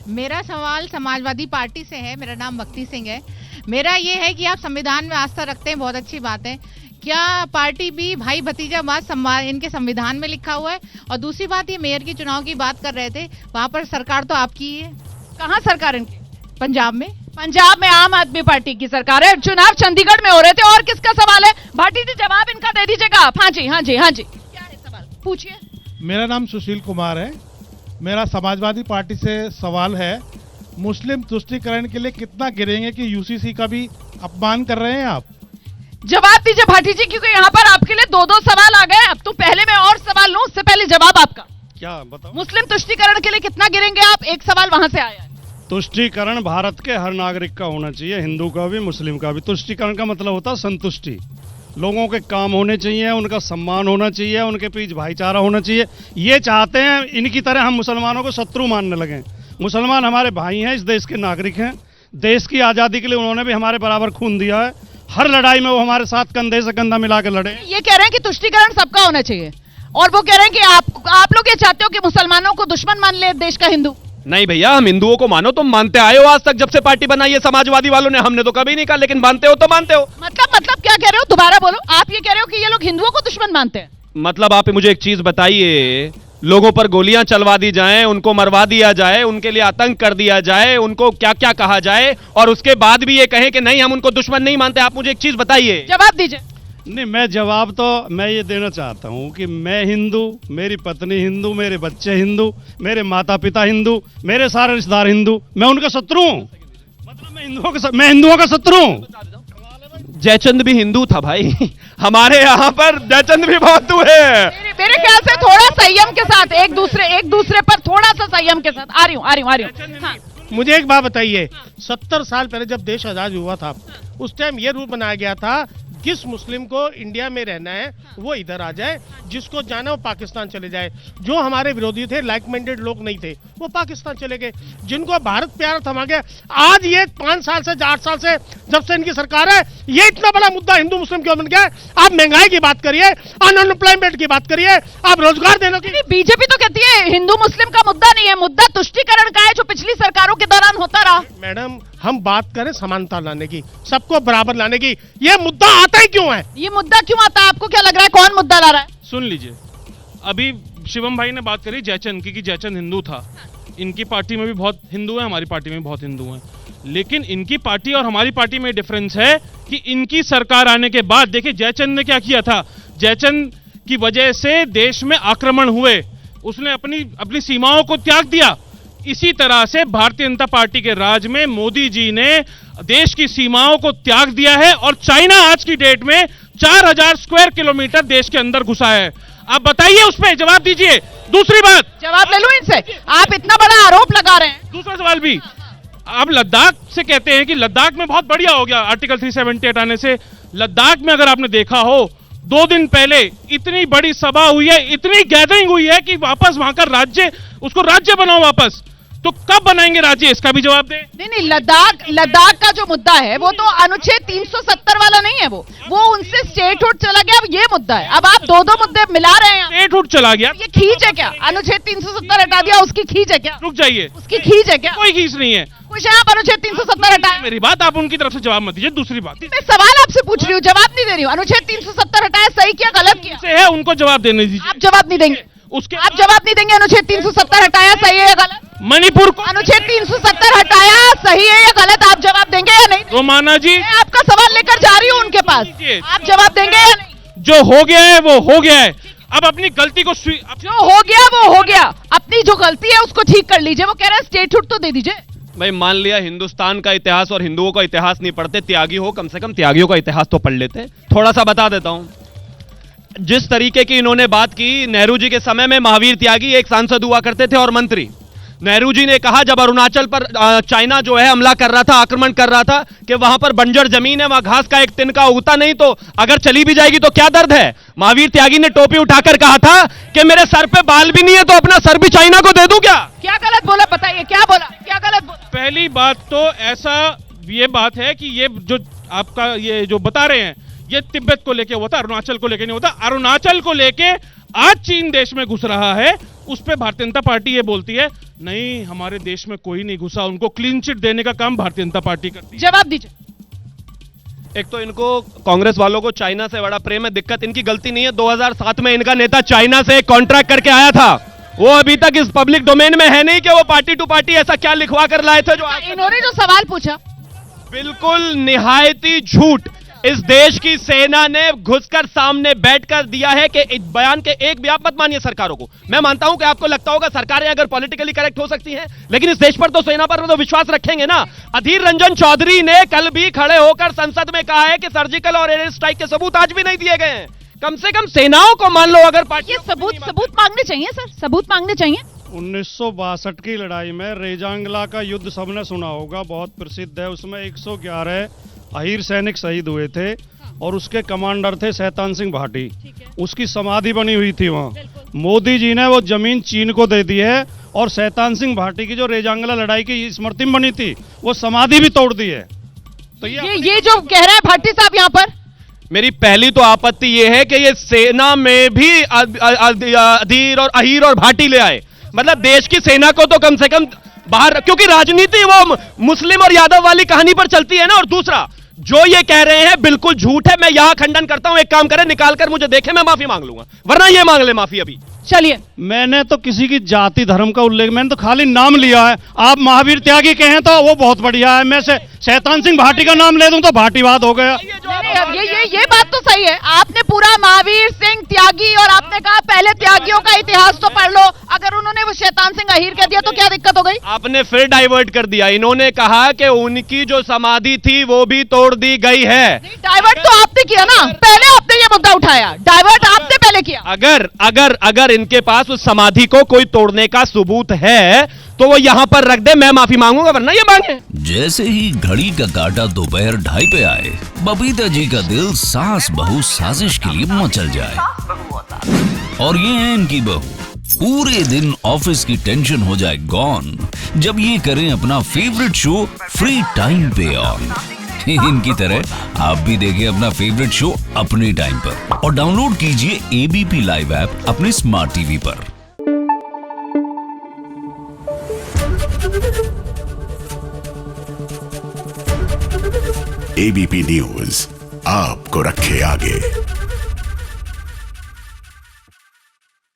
मेरा सवाल समाजवादी पार्टी से है। मेरा नाम भक्ति सिंह है। मेरा ये है कि आप संविधान में आस्था रखते हैं, बहुत अच्छी बात है। क्या पार्टी भी भाई भतीजावाद इनके संविधान में लिखा हुआ है? और दूसरी बात, ये मेयर की चुनाव की बात कर रहे थे, वहां पर सरकार तो आपकी ही है। कहाँ सरकार इनकी? पंजाब में। पंजाब में आम आदमी पार्टी की सरकार है। चुनाव चंडीगढ़ में हो रहे थे। और किसका सवाल है? भाटी जी जवाब इनका दे दीजिएगा आप। हाँ जी, हाँ जी, हाँ जी, क्या है सवाल? पूछिए। मेरा नाम सुशील कुमार है। मेरा समाजवादी पार्टी से सवाल है, मुस्लिम तुष्टीकरण के लिए कितना गिरेंगे कि यूसीसी का भी अपमान कर रहे हैं आप? जवाब दीजिए भाटी जी, क्योंकि यहाँ पर आपके लिए दो दो सवाल आ गए। अब तो पहले मैं और सवाल लूं, उससे पहले जवाब आपका। क्या बताओ? मुस्लिम तुष्टीकरण के लिए कितना गिरेंगे आप? एक सवाल वहां से आया है। तुष्टीकरण भारत के हर नागरिक का होना चाहिए, हिंदू का भी मुस्लिम का भी। तुष्टीकरण का मतलब होता है संतुष्टि। लोगों के काम होने चाहिए, उनका सम्मान होना चाहिए, उनके बीच भाईचारा होना चाहिए। ये चाहते हैं इनकी तरह हम मुसलमानों को शत्रु मानने लगें। मुसलमान हमारे भाई हैं, इस देश के नागरिक हैं। देश की आज़ादी के लिए उन्होंने भी हमारे बराबर खून दिया है। हर लड़ाई में वो हमारे साथ कंधे से कंधा मिलाकर लड़े। ये कह रहे हैं कि तुष्टीकरण सबका होना चाहिए, और वो कह रहे हैं कि आप लोग ये चाहते हो कि मुसलमानों को दुश्मन मान ले देश का हिंदू। नहीं भैया, हम हिंदुओं को मानो, तुम मानते आए हो आज तक, जब से पार्टी बनाई है समाजवादी वालों ने। हमने तो कभी नहीं कहा, लेकिन मानते हो तो मानते हो। मतलब क्या कह रहे हो? दोबारा बोलो। आप ये कह रहे हो कि ये लोग हिंदुओं को दुश्मन मानते हैं? मतलब आप मुझे एक चीज बताइए, लोगों पर गोलियां चलवा दी जाएं, उनको मरवा दिया जाए, उनके लिए आतंक कर दिया जाए, उनको क्या क्या कहा जाए, और उसके बाद भी ये कहें कि नहीं हम उनको दुश्मन नहीं मानते। आप मुझे एक चीज बताइए। जवाब दीजिए। नहीं, मैं जवाब तो मैं ये देना चाहता हूँ कि मैं हिंदू, मेरी पत्नी हिंदू, मेरे बच्चे हिंदू, मेरे माता पिता हिंदू, मेरे सारे रिश्तेदार हिंदू। मैं उनका शत्रु हूँ? मतलब मैं हिंदुओं का शत्रु हूँ? जयचंद भी हिंदू था भाई। हमारे यहाँ पर जयचंद भी बहुत हुए। मेरे ख्याल से थोड़ा संयम के साथ, एक दूसरे पर थोड़ा सा संयम के साथ। आ रही हूँ। हाँ। मुझे एक बात बताइए, 70 साल पहले जब देश आजाद हुआ था, उस टाइम ये रूल बनाया गया था, जिस मुस्लिम को इंडिया में रहना है वो इधर आ जाए, जिसको जाना वो पाकिस्तान चले जाए। जो हमारे विरोधी थे, लाइक माइंडेड लोग नहीं थे, वो पाकिस्तान चले गए। जिनको भारत प्यार थमा गया, आज ये 5 साल से 8 साल से जब से इनकी सरकार है, ये इतना बड़ा मुद्दा हिंदू मुस्लिम क्यों बन गया है? आप महंगाई की बात करिए, अनएम्प्लॉयमेंट की बात करिए, आप रोजगार देने की। बीजेपी तो कहती है हिंदू मुस्लिम का मुद्दा नहीं है, मुद्दा तुष्टीकरण का है, जो पिछली सरकारों के दौरान होता रहा। मैडम, हम बात करें समानता लाने की, सबको बराबर लाने की। ये मुद्दा आता ही क्यों है? ये मुद्दा क्यों आता है? आपको क्या लग रहा है कौन मुद्दा ला रहा है? सुन लीजिए, अभी शिवम भाई ने बात करी जयचंद की कि जयचंद हिंदू था। इनकी पार्टी में भी बहुत हिंदू हैं, हमारी पार्टी में भी बहुत हिंदू हैं, लेकिन इनकी पार्टी और हमारी पार्टी में डिफरेंस है कि इनकी सरकार आने के बाद देखिए जयचंद ने क्या किया था। जयचंद की वजह से देश में आक्रमण हुए, उसने अपनी सीमाओं को त्याग दिया। इसी तरह से भारतीय जनता पार्टी के राज में मोदी जी ने देश की सीमाओं को त्याग दिया है, और चाइना आज की डेट में 4000 स्क्वायर किलोमीटर देश के अंदर घुसा है। आप बताइए, उस पर जवाब दीजिए। दूसरी बात, जवाब ले लूं इनसे? आप इतना बड़ा आरोप लगा रहे हैं। दूसरा सवाल भी, आप लद्दाख से कहते हैं कि लद्दाख में बहुत बढ़िया हो गया आर्टिकल 378 आने से। लद्दाख में अगर आपने देखा हो, 2 दिन पहले इतनी बड़ी सभा हुई है, इतनी गैदरिंग हुई है कि वापस वहां का राज्य, उसको राज्य बनाओ वापस। तो कब बनाएंगे राज्य, इसका भी जवाब दें। नहीं, लद्दाख का जो मुद्दा है वो तो अनुच्छेद 370 वाला नहीं है, वो उनसे स्टेटहुड चला गया। अब ये मुद्दा है। अब आप दो मुद्दे मिला रहे हैं। स्टेटहुड चला गया, ये खींच है क्या? अनुच्छेद 370 हटा दिया, उसकी खींच है क्या? रुक जाइए, उसकी खींच है क्या? कोई खींच नहीं है। कुछ है, आप अनुच्छेद 370 हटाए। मेरी बात आप उनकी तरफ से जवाब मत दीजिए। दूसरी बात, मैं सवाल आपसे पूछ रही हूँ, जवाब नहीं दे रही हूँ। अनुच्छेद 370 हटाया, सही किया गलत किया? से है, उनको जवाब देने दीजिए। आप जवाब नहीं देंगे? उसके आप जवाब नहीं देंगे? अनुच्छेद 370 हटाया, सही है या गलत? मणिपुर को अनुच्छेद 370 हटाया, सही है या गलत? आप जवाब देंगे या नहीं? रोमाना जी, मैं आपका सवाल लेकर जा रही हूँ उनके पास, आप जवाब देंगे या नहीं? जो हो गया है वो हो गया है। अब अपनी गलती को जो हो गया वो हो गया, अपनी जो गलती है उसको ठीक कर लीजिए। वो कह रहे हैं स्टेटहुड तो दे दीजिए। भाई मान लिया हिंदुस्तान का इतिहास और हिंदुओं का इतिहास नहीं पढ़ते, त्यागी हो, कम से कम त्यागियों का इतिहास तो पढ़ लेते। थोड़ा सा बता देता हूं, जिस तरीके की इन्होंने बात की, नेहरू जी के समय में महावीर त्यागी एक सांसद हुआ करते थे और मंत्री। नेहरू जी ने कहा जब अरुणाचल पर चाइना जो है हमला कर रहा था, आक्रमण कर रहा था, कि वहां पर बंजर जमीन है, वहां घास का एक तिनका उगता नहीं, तो अगर चली भी जाएगी तो क्या दर्द है। महावीर त्यागी ने टोपी उठाकर कहा था कि मेरे सर पे बाल भी नहीं है तो अपना सर भी चाइना को दे दूं क्या? क्या गलत बोला बताइए, क्या बोला, क्या गलत बोला? पहली बात तो ऐसा ये बात है कि ये जो आपका ये जो बता रहे हैं, ये तिब्बत को लेके होता, अरुणाचल को लेके नहीं होता। अरुणाचल को लेके आज चीन देश में घुस रहा है, उस पर भारतीय जनता पार्टी ये बोलती है नहीं, हमारे देश में कोई नहीं घुसा, उनको क्लीन चिट देने का काम भारतीय जनता पार्टी करती है। जवाब दीजिए। एक तो इनको कांग्रेस वालों को चाइना से बड़ा प्रेम है, दिक्कत इनकी गलती नहीं है। 2007 में इनका नेता चाइना से कॉन्ट्रैक्ट करके आया था, वो अभी तक इस पब्लिक डोमेन में है नहीं कि वो पार्टी टू पार्टी ऐसा क्या लिखवा कर लाए थे जो आज इन्होंने जो सवाल पूछा, बिल्कुल निहायती झूठ। इस देश की सेना ने घुसकर सामने बैठकर दिया है कि इस बयान के एक भी, आप मत मानिए सरकारों को, मैं मानता हूं कि आपको लगता होगा सरकारें अगर पॉलिटिकली करेक्ट हो सकती हैं, लेकिन इस देश पर तो, सेना पर तो विश्वास रखेंगे ना। अधीर रंजन चौधरी ने कल भी खड़े होकर संसद में कहा है कि सर्जिकल और एयर स्ट्राइक के सबूत आज भी नहीं दिए गए हैं। कम से कम सेनाओं को मान लो अगर पार्टी। ये सबूत मांगने चाहिए सर, सबूत मांगने चाहिए। 1962 की लड़ाई में रेजांगला का युद्ध सबने सुना होगा, बहुत प्रसिद्ध है। उसमें 111 अहीर सैनिक शहीद हुए थे और उसके कमांडर थे शैतान सिंह भाटी। उसकी समाधि बनी हुई थी वहाँ। मोदी जी ने वो जमीन चीन को दे दी है और शैतान सिंह भाटी की जो रेजांगला लड़ाई की स्मृति में बनी थी वो समाधि भी तोड़ दी है। तो ये जो कह रहे हैं भाटी साहब यहाँ पर, मेरी पहली तो आपत्ति यह है कि ये सेना में भी अधीर और अहीर और भाटी ले आए, मतलब देश की सेना को तो कम से कम बाहर, क्योंकि राजनीति वो मुस्लिम और यादव वाली कहानी पर चलती है ना। और दूसरा, जो ये कह रहे हैं बिल्कुल झूठ है, मैं यहां खंडन करता हूं। एक काम करें, निकाल कर मुझे देखे, मैं माफी मांग लूंगा, वरना ये मांग ले माफी अभी। चलिए। मैंने तो किसी की जाति धर्म का उल्लेख, मैंने तो खाली नाम लिया है। आप महावीर त्यागी कहें तो वो बहुत बढ़िया है, मैं से शैतान सिंह भाटी का नाम ले दूं तो भाटीवाद हो गया। ये बात तो सही है, आपने पूरा महावीर सिंह त्यागी और आपने कहा पहले त्यागियों का इतिहास तो पढ़ लो, अगर उन्होंने वो शैतान सिंह अहीर कह दिया तो क्या दिक्कत हो गई? आपने फिर डाइवर्ट कर दिया। इन्होंने कहा कि उनकी जो समाधि थी वो भी तोड़ दी गई है। डाइवर्ट तो आपने किया ना, पहले आपने ये मुद्दा उठाया, डाइवर्ट आपने पहले किया। अगर इनके पास उस समाधि को कोई तोड़ने का सबूत है तो वो यहां पर रख दे, मैं माफी मांगूंगा, वरना ये मांगे। जैसे ही घड़ी का काटा दोपहर 2:30 पे आए, बबीता जी का दिल सास बहू साजिश के लिए मचल जाए। और ये है इनकी बहू, पूरे दिन ऑफिस की टेंशन हो जाए गॉन जब ये करें अपना फेवरेट शो फ्री टाइम पे ऑन। इनकी तरह आप भी देखिए अपना फेवरेट शो अपने टाइम पर और डाउनलोड कीजिए एबीपी लाइव ऐप अपने स्मार्ट टीवी पर। एबीपी न्यूज आपको रखे आगे।